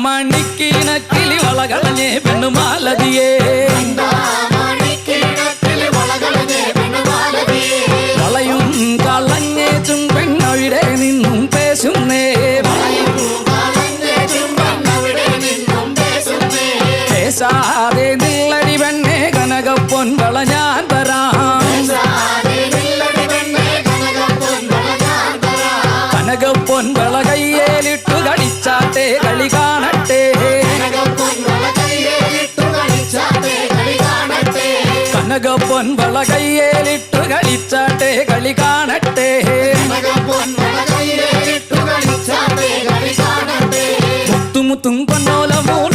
മണിക്കിണക്കിളി വളകളഞ്ഞേ പെണ്ണുമാലതിയേ വളയും കളഞ്ഞേച്ചും പെണ്ണവിടെ നിന്നും പേശുന്നേ പേശാതെ നില്ലടി പെണ്ണെ കനകപ്പൊൻവള ഞാൻ തരാം കനകപ്പൊൻവള കയ്യേലിട്ടു കളിച്ചാട്ടെ കളി കാണട്ടെ കനകപ്പൊൻവള കയ്യേലിട്ടു കളിച്ചാട്ടെ കളി കാണട്ടെ മുത്തുമുത്തും പൊന്നോല മൂന്ന്